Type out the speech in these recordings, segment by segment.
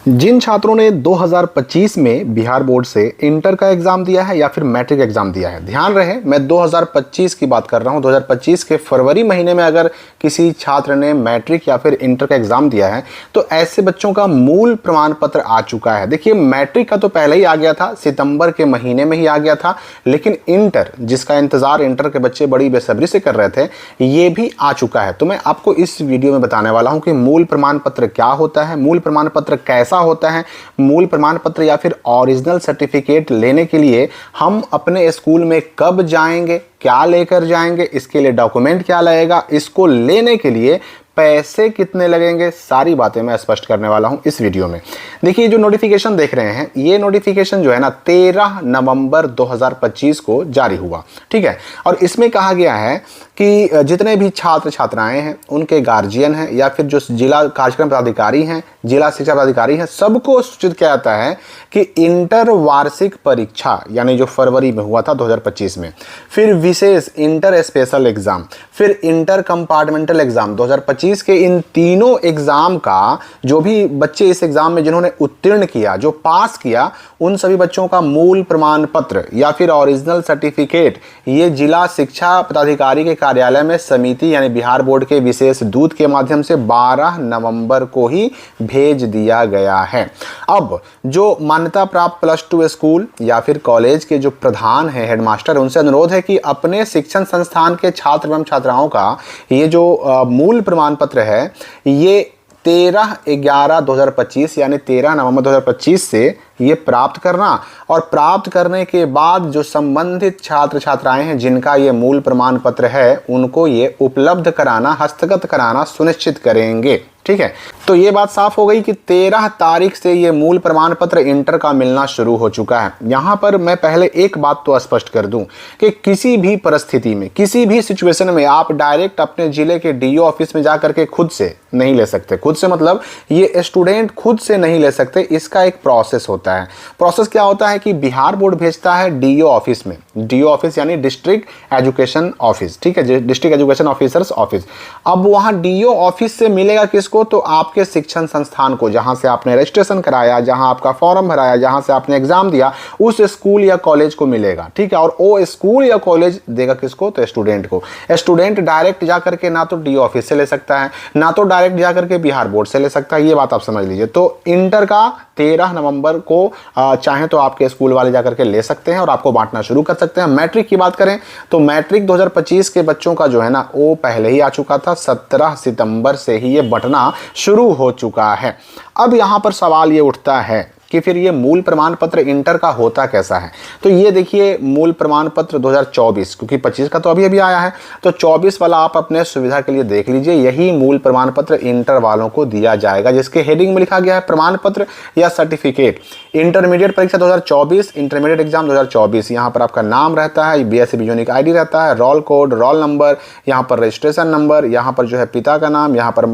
जिन छात्रों ने 2025 में बिहार बोर्ड से इंटर का एग्जाम दिया है या फिर मैट्रिक एग्जाम दिया है, ध्यान रहे मैं 2025 की बात कर रहा हूं। 2025 के फरवरी महीने में अगर किसी छात्र ने मैट्रिक या फिर इंटर का एग्जाम दिया है तो ऐसे बच्चों का मूल प्रमाण पत्र आ चुका है। देखिए, मैट्रिक का तो पहले ही आ गया था, सितंबर के महीने में ही आ गया था, लेकिन इंटर जिसका इंतजार इंटर के बच्चे बड़ी बेसब्री से कर रहे थे, ये भी आ चुका है। तो मैं आपको इस वीडियो में बताने वाला हूं कि मूल प्रमाण पत्र क्या होता है, मूल प्रमाण पत्र कैसा होता है, मूल प्रमाण पत्र या फिर ओरिजिनल सर्टिफिकेट लेने के लिए हम अपने स्कूल में कब जाएंगे, क्या लेकर जाएंगे, इसके लिए डॉक्यूमेंट क्या लगेगा, इसको लेने के लिए पैसे कितने लगेंगे, सारी बातें मैं स्पष्ट करने वाला हूं इस वीडियो में। देखिए, जो नोटिफिकेशन देख रहे हैं, ये नोटिफिकेशन जो है ना 13 नवंबर 2025 को जारी हुआ, ठीक है। और इसमें कहा गया है कि जितने भी छात्र छात्राएं हैं, उनके गार्जियन हैं या फिर जो जिला कार्यक्रम पदाधिकारी हैं, जिला शिक्षा पदाधिकारी हैं, सबको सूचित किया जाता है कि इंटर वार्षिक परीक्षा यानी जो फरवरी में हुआ था 2025 में, फिर विशेष इंटर स्पेशल एग्जाम, फिर इंटर कंपार्टमेंटल एग्जाम 2025 के इन तीनों एग्जाम का जो भी बच्चे इस एग्जाम में जिन्होंने उत्तीर्ण किया, जो पास किया, उन सभी बच्चों का मूल प्रमाण पत्र या फिर ओरिजिनल सर्टिफिकेट ये जिला शिक्षा पदाधिकारी के कार्यालय में समिति यानी बिहार बोर्ड के विशेष दूत के माध्यम से 12 नवंबर को ही भेज दिया गया है। अब जो मान्यता प्राप्त +2 स्कूल या फिर कॉलेज के जो प्रधान हैं, हेडमास्टर, उनसे अनुरोध है कि अपने शिक्षण संस्थान के छात्र एवं छात्राओं का ये जो मूल प्रमाण पत्र है ये 13/11/2025 यानी 13 नवंबर 2025 से ये प्राप्त करना, और प्राप्त करने के बाद जो संबंधित छात्र छात्राएं हैं जिनका ये मूल प्रमाण पत्र है उनको ये उपलब्ध कराना, हस्तगत कराना सुनिश्चित करेंगे, ठीक है। तो ये बात साफ हो गई कि 13 तारीख से ये मूल प्रमाण पत्र इंटर का मिलना शुरू हो चुका है। यहां पर मैं पहले एक बात तो स्पष्ट कर दूं कि किसी भी परिस्थिति में, किसी भी सिचुएशन में आप डायरेक्ट अपने जिले के डीओ ऑफिस में जाकर के खुद से नहीं ले सकते। खुद से मतलब ये स्टूडेंट खुद से नहीं ले सकते, इसका एक प्रोसेस होता है। प्रोसेस क्या होता है कि बिहार बोर्ड भेजता है डीओ ऑफिस में, डीओ ऑफिस यानी डिस्ट्रिक्ट एजुकेशन ऑफिस, ठीक है, डिस्ट्रिक्ट एजुकेशन ऑफिसर्स ऑफिस। अब वहां डीओ ऑफिस से मिलेगा किसको? तो आपके शिक्षण संस्थान को, जहां से आपने रजिस्ट्रेशन कराया, जहां आपका फॉर्म भराया, जहां से आपने एग्जाम दिया, उस स्कूल या कॉलेज को मिलेगा, ठीक है। और वो स्कूल या कॉलेज देगा किसको? तो स्टूडेंट को। स्टूडेंट डायरेक्ट जाकर के ना तो डीओ ऑफिस से ले सकता है, ना तो डायरेक्ट जाकर के बिहार बोर्ड से ले सकता है, ये बात आप समझ लीजिए। तो इंटर का 13 नवंबर को चाहे तो आपके स्कूल वाले जाकर के ले सकते हैं और आपको बांटना शुरू कर सकते हैं। मैट्रिक की बात करें तो मैट्रिक 2025 के बच्चों का जो है ना वो पहले ही आ चुका था, 17 सितंबर से ही ये बंटना शुरू हो चुका है। अब यहां पर सवाल ये उठता है कि फिर ये मूल प्रमाण पत्र इंटर का होता कैसा है। तो ये देखिए, मूल प्रमाण पत्र 2024, क्योंकि 25 का तो अभी अभी आया है, तो 24 वाला आप अपने सुविधा के लिए देख लीजिए। यही मूल प्रमाण पत्र इंटर वालों को दिया जाएगा, जिसके हेडिंग में लिखा गया है प्रमाण पत्र या सर्टिफिकेट। इंटरमीडिएट परीक्षा 2024, इंटरमीडिएट एग्जाम 2024। यहाँ पर आपका नाम रहता है, BSc यूनिक ID रहता है, रोल कोड, रोल नंबर, यहाँ पर रजिस्ट्रेशन नंबर, यहाँ पर जो है पिता का नाम, यहाँ पर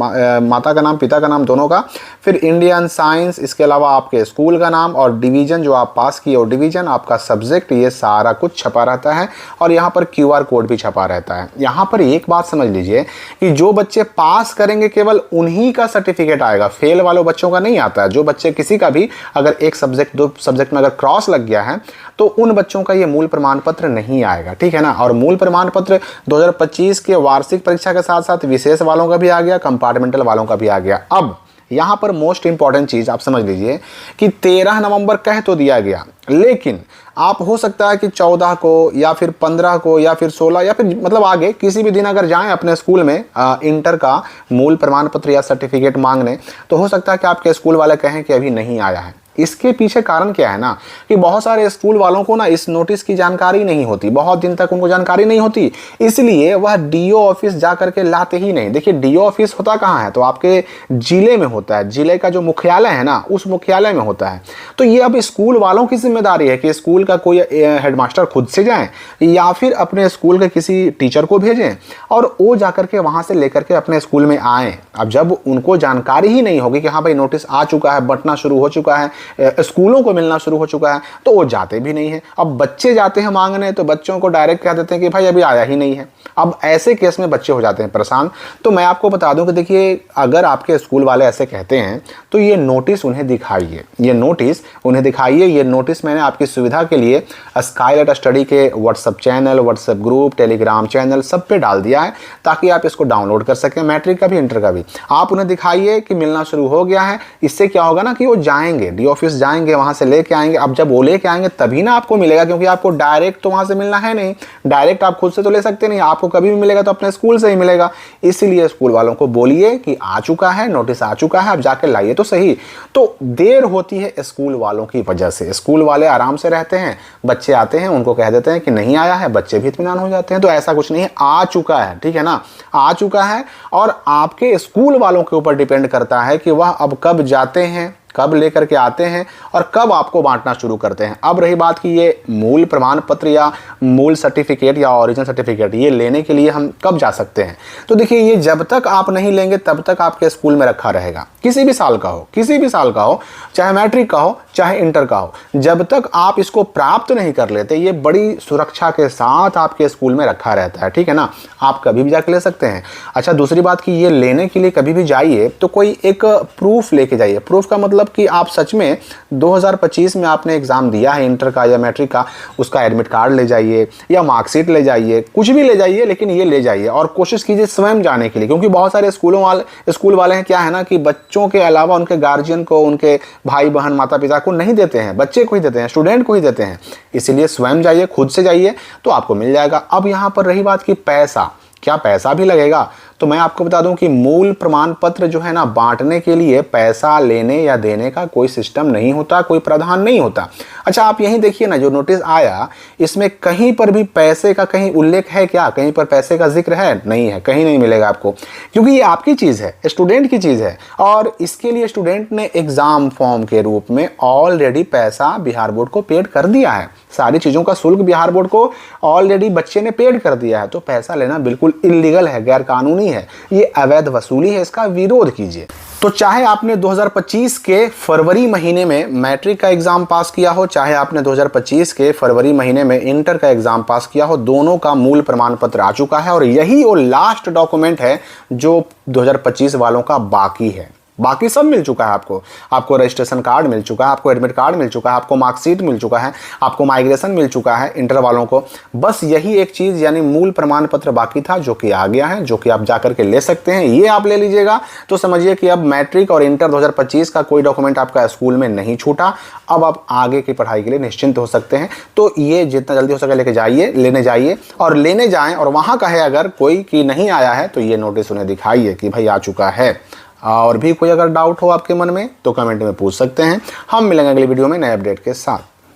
माता का नाम, पिता का नाम, दोनों का, फिर इंडियन साइंस, इसके अलावा आपके स्कूल का नाम और डिवीजन जो आप पास किए और डिवीजन, आपका सब्जेक्ट, ये सारा कुछ छपा रहता है। और यहाँ पर QR कोड भी छपा रहता है। यहाँ पर एक बात समझ लीजिए कि जो बच्चे पास करेंगे केवल उन्हीं का सर्टिफिकेट आएगा, फेल वालों बच्चों का नहीं आता है। जो बच्चे किसी का भी अगर एक सब्जेक्ट, दो सब्जेक्ट में अगर क्रॉस लग गया है तो उन बच्चों का ये मूल प्रमाण पत्र नहीं आएगा, ठीक है ना। और मूल प्रमाण पत्र 2025 के वार्षिक परीक्षा के साथ साथ विशेष वालों का भी आ गया, कंपार्टमेंटल वालों का भी आ गया। अब यहां पर मोस्ट इंपॉर्टेंट चीज आप समझ लीजिए कि 13 नवंबर कह तो दिया गया, लेकिन आप हो सकता है कि 14 को या फिर 15 को या फिर 16 या फिर मतलब आगे किसी भी दिन अगर जाएं अपने स्कूल में इंटर का मूल प्रमाण पत्र या सर्टिफिकेट मांगने, तो हो सकता है कि आपके स्कूल वाले कहें कि अभी नहीं आया है। इसके पीछे कारण क्या है ना कि बहुत सारे स्कूल वालों को ना इस नोटिस की जानकारी नहीं होती, बहुत दिन तक उनको जानकारी नहीं होती, इसलिए वह डीओ ऑफिस जा करके लाते ही नहीं। देखिए, डीओ ऑफिस होता कहाँ है? तो आपके जिले में होता है, जिले का जो मुख्यालय है ना उस मुख्यालय में होता है। तो ये अब स्कूल वालों की जिम्मेदारी है कि स्कूल का कोई हेडमास्टर खुद से जाए या फिर अपने स्कूल के किसी टीचर को भेजें और वो जाकर के वहां से लेकर के अपने स्कूल में आए। अब जब उनको जानकारी ही नहीं होगी कि हाँ भाई नोटिस आ चुका है, बंटना शुरू हो चुका है, स्कूलों को मिलना शुरू हो चुका है, तो वो जाते भी नहीं है। अब बच्चे जाते हैं मांगने तो बच्चों को डायरेक्ट कह देते हैं कि भाई अभी आया ही नहीं है। अब ऐसे केस में बच्चे हो जाते हैं परेशान। तो मैं आपको बता दूं कि देखिए, अगर आपके स्कूल वाले ऐसे कहते हैं तो ये नोटिस उन्हें दिखाइए, ये नोटिस उन्हें दिखाइए। ये नोटिस मैंने आपकी सुविधा के लिए स्काईलाइट स्टडी के WhatsApp channel, WhatsApp group, Telegram channel सब पे डाल दिया है, ताकि आप इसको डाउनलोड कर सकें, मैट्रिक का भी इंटर का भी। आप उन्हें दिखाइए कि मिलना शुरू हो गया है। इससे क्या होगा ना कि वो जाएंगे, डी ऑफिस जाएंगे, वहां से लेके आएंगे। अब जब वो लेके आएंगे तभी ना आपको मिलेगा, क्योंकि आपको डायरेक्ट तो वहां से मिलना है नहीं, डायरेक्ट आप खुद से तो ले सकते नहीं। आपको कभी भी मिलेगा तो अपने स्कूल से ही मिलेगा। इसीलिए स्कूल वालों को बोलिए कि आ चुका है, नोटिस आ चुका है, अब जाके लाइए तो सही। तो देर होती है स्कूल वालों की वजह से। स्कूल वाले आराम से रहते हैं, बच्चे आते हैं, उनको कह देते हैं कि नहीं आया है, बच्चे भी इत्मीनान हो जाते हैं। तो ऐसा कुछ नहीं है, आ चुका है, ठीक है ना, आ चुका है। और आपके स्कूल वालों के ऊपर डिपेंड करता है कि वह अब कब जाते हैं, कब लेकर के आते हैं और कब आपको बांटना शुरू करते हैं। अब रही बात कि ये मूल प्रमाण पत्र या मूल सर्टिफिकेट या ओरिजिनल सर्टिफिकेट ये लेने के लिए हम कब जा सकते हैं, तो देखिए, ये जब तक आप नहीं लेंगे तब तक आपके स्कूल में रखा रहेगा। किसी भी साल का हो, किसी भी साल का हो, चाहे मैट्रिक का हो, चाहे इंटर का हो, जब तक आप इसको प्राप्त नहीं कर लेते, ये बड़ी सुरक्षा के साथ आपके स्कूल में रखा रहता है, ठीक है ना। आप कभी भी जाके ले सकते हैं। अच्छा, दूसरी बात कि ये लेने के लिए कभी भी जाइए तो कोई एक प्रूफ लेके जाइए। प्रूफ का मतलब कि आप सच में 2025 में आपने एग्जाम दिया है इंटर का या मैट्रिक का, उसका एडमिट कार्ड ले जाइए या मार्कशीट ले जाइए, कुछ भी ले जाइए, लेकिन ये ले जाइए। और कोशिश कीजिए स्वयं जाने के लिए, क्योंकि बहुत सारे स्कूल वाले हैं क्या है ना कि बच्चों के अलावा उनके गार्जियन को, उनके भाई बहन, माता पिता को नहीं देते हैं, बच्चे को ही देते हैं, स्टूडेंट को ही देते हैं। इसीलिए स्वयं जाइए, खुद से जाइए तो आपको मिल जाएगा। अब यहाँ पर रही बात कि पैसा, क्या पैसा भी लगेगा, तो मैं आपको बता दूं कि मूल प्रमाण पत्र जो है ना, बांटने के लिए पैसा लेने या देने का कोई सिस्टम नहीं होता, कोई प्रावधान नहीं होता। अच्छा, आप यहीं देखिए ना, जो नोटिस आया इसमें कहीं पर भी पैसे का कहीं उल्लेख है क्या, कहीं पर पैसे का जिक्र है? नहीं है, कहीं नहीं मिलेगा आपको, क्योंकि ये आपकी चीज़ है, स्टूडेंट की चीज़ है। और इसके लिए स्टूडेंट ने एग्जाम फॉर्म के रूप में ऑलरेडी पैसा बिहार बोर्ड को पेड कर दिया है। सारी चीज़ों का शुल्क बिहार बोर्ड को ऑलरेडी बच्चे ने पेड कर दिया है। तो पैसा लेना बिल्कुल इल्लीगल है, गैर कानूनी है, ये अवैध वसूली है, इसका विरोध कीजिए। तो चाहे आपने 2025 के फरवरी महीने में मैट्रिक का एग्जाम पास किया हो, चाहे आपने 2025 के फरवरी महीने में इंटर का एग्जाम पास किया हो, दोनों का मूल प्रमाण पत्र आ चुका है। और यही वो लास्ट डॉक्यूमेंट है जो 2025 वालों का बाकी है। बाकी सब मिल चुका है आपको। आपको रजिस्ट्रेशन कार्ड मिल चुका है, आपको एडमिट कार्ड मिल चुका है, आपको मार्कशीट मिल चुका है, आपको माइग्रेशन मिल चुका है इंटर वालों को। बस यही एक चीज़ यानी मूल प्रमाण पत्र बाकी था, जो कि आ गया है, जो कि आप जाकर के ले सकते हैं। ये आप ले लीजिएगा तो समझिए कि अब मैट्रिक और इंटर 2025 का कोई डॉक्यूमेंट आपका स्कूल में नहीं छूटा। अब आप आगे की पढ़ाई के लिए निश्चिंत हो सकते हैं। तो ये जितना जल्दी हो सके लेके जाइए, लेने जाइए और लेने जाएं। और वहाँ कहे अगर कोई कि नहीं आया है तो ये नोटिस उन्हें दिखाइए कि भाई आ चुका है। और भी कोई अगर डाउट हो आपके मन में तो कमेंट में पूछ सकते हैं। हम मिलेंगे अगली वीडियो में नए अपडेट के साथ।